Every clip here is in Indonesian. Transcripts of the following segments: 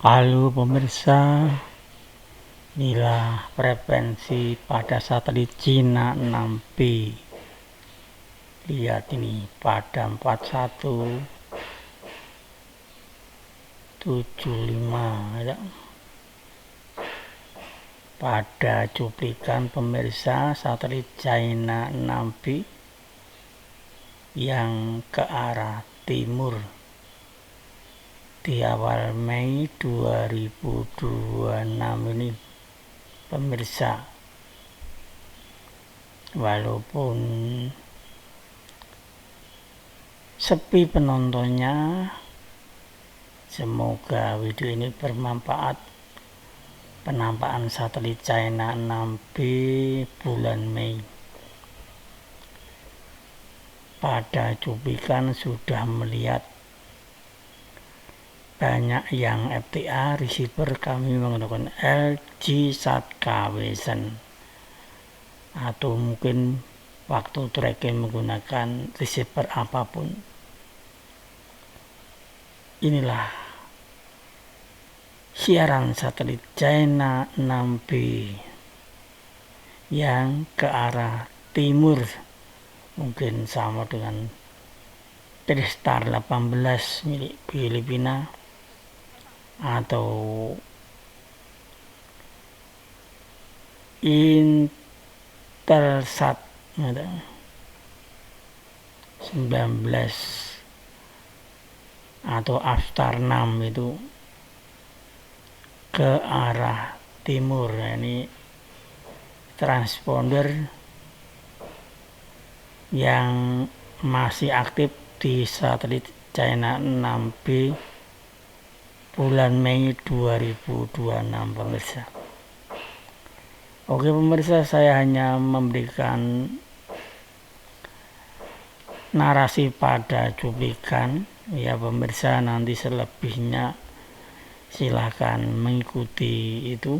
Halo pemirsa, inilah frekuensi pada satelit Cina 6B. Lihat ini pada 4175 ya. Pada cuplikan pemirsa satelit China 6B yang ke arah timur di awal Mei 2026 ini pemirsa. Walaupun sepi penontonnya, semoga video ini bermanfaat. Penampakan satelit China 6B bulan Mei. Pada cuplikan sudah melihat banyak yang FTA receiver kami menggunakan LG Sat-KW atau mungkin waktu tracking menggunakan receiver apapun. Inilah siaran satelit China 6B yang ke arah timur, mungkin sama dengan Tristar 18 milik Filipina atau Intelsat 19 atau Avstar 6 itu ke arah timur. Ini transponder yang masih aktif di satelit China 6B bulan Mei 2026 pemirsa. Oke pemirsa, saya hanya memberikan narasi pada cuplikan ya pemirsa. Nanti selebihnya silahkan mengikuti itu.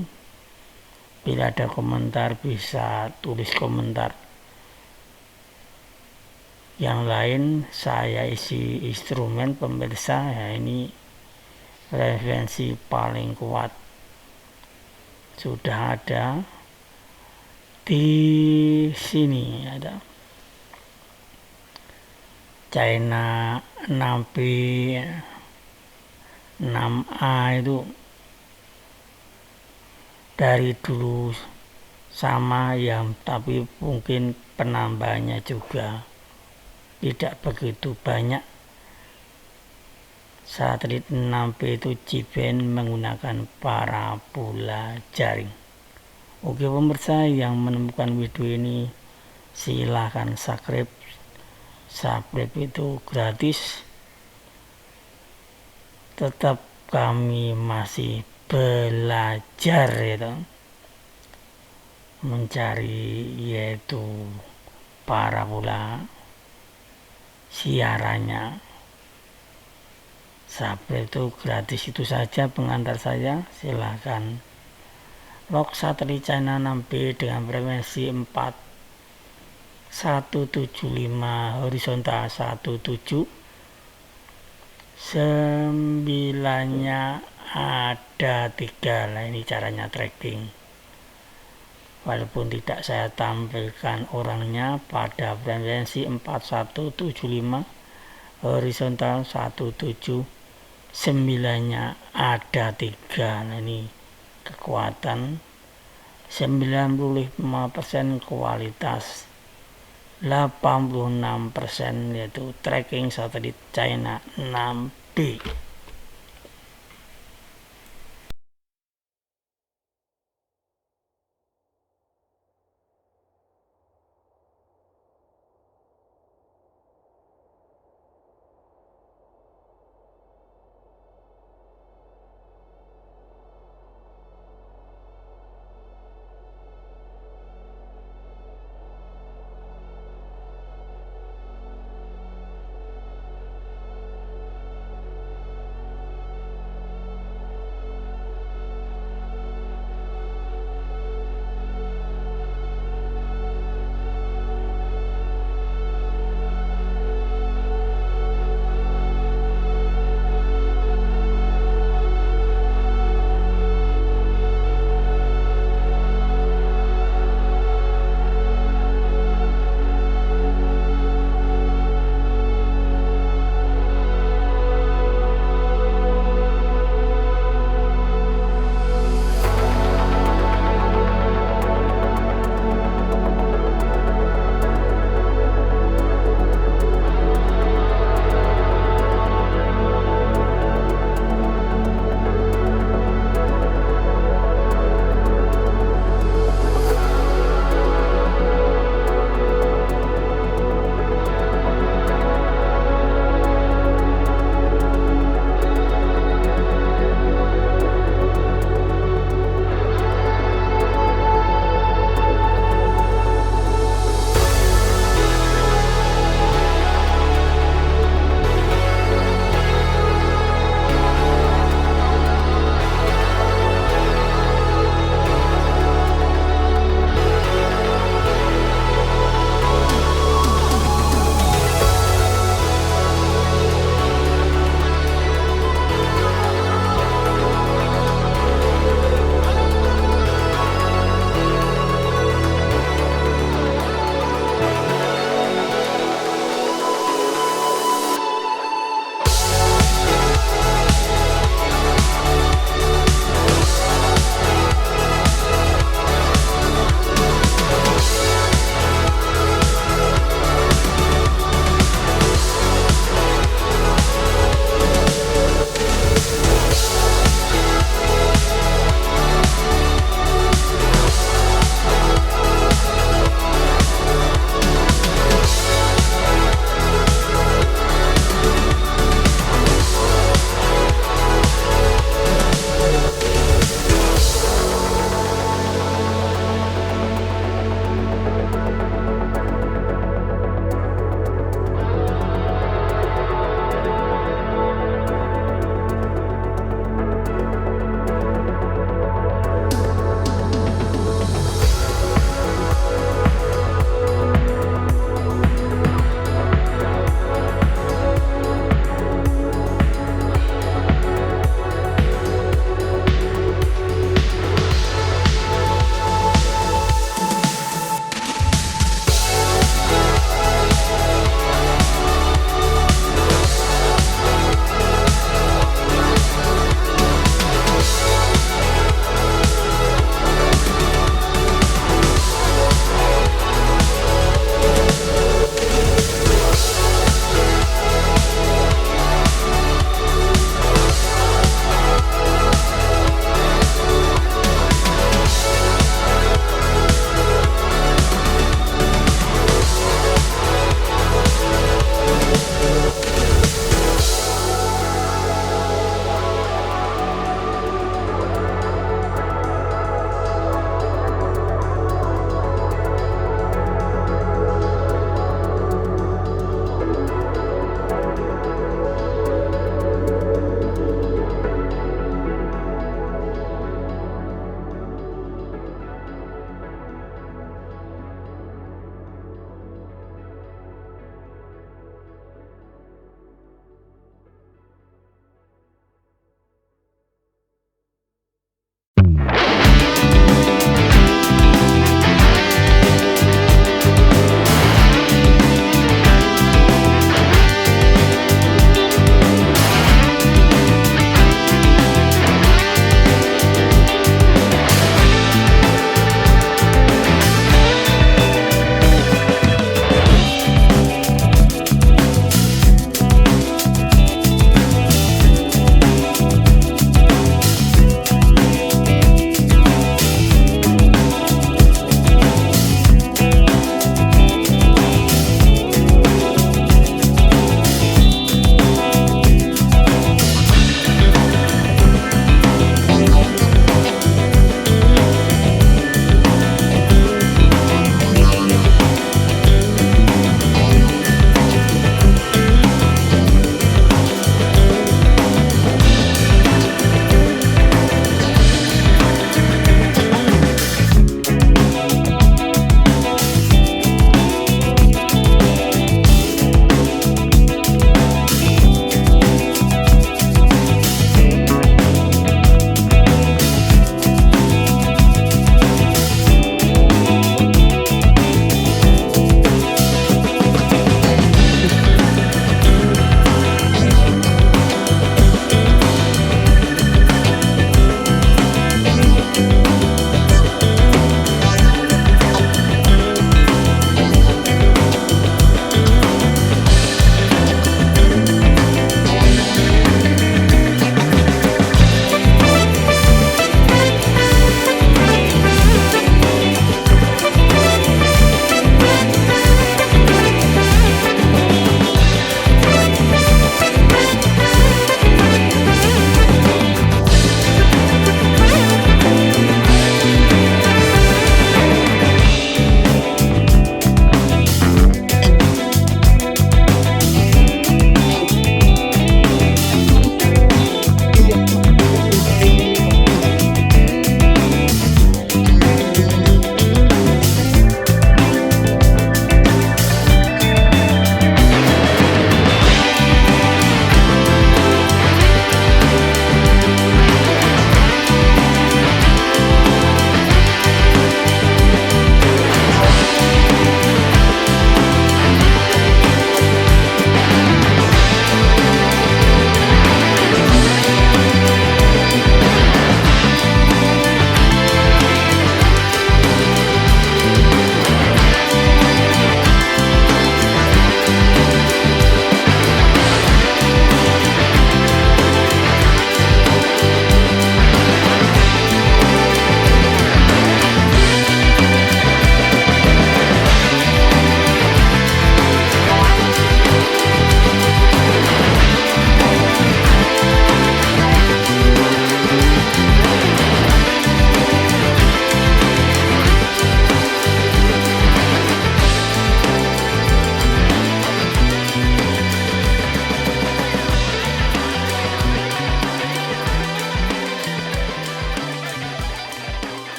Bila ada komentar bisa tulis komentar. Yang lain saya isi instrumen pemirsa ya. Ini frekuensi paling kuat sudah ada di sini. Ada China 6B 6A itu dari dulu sama ya, tapi mungkin penambahannya juga tidak begitu banyak. Satelit 6B itu G-band menggunakan parabola jaring. Oke pemirsa, yang menemukan video ini silahkan subscribe. Subscribe itu gratis. Tetap kami masih belajar itu mencari yaitu parabola siarannya. Subscribe itu gratis, itu saja pengantar saya. Silahkan log satelit China 6B dengan frekuensi 4175 horizontal 17, 9-nya ada 3. Nah ini caranya tracking. Walaupun tidak saya tampilkan orangnya pada frekuensi 4175 horizontal 17, 9-nya ada 3. Nah ini kekuatan 95%, kualitas 86%, yaitu tracking satelit China 6B.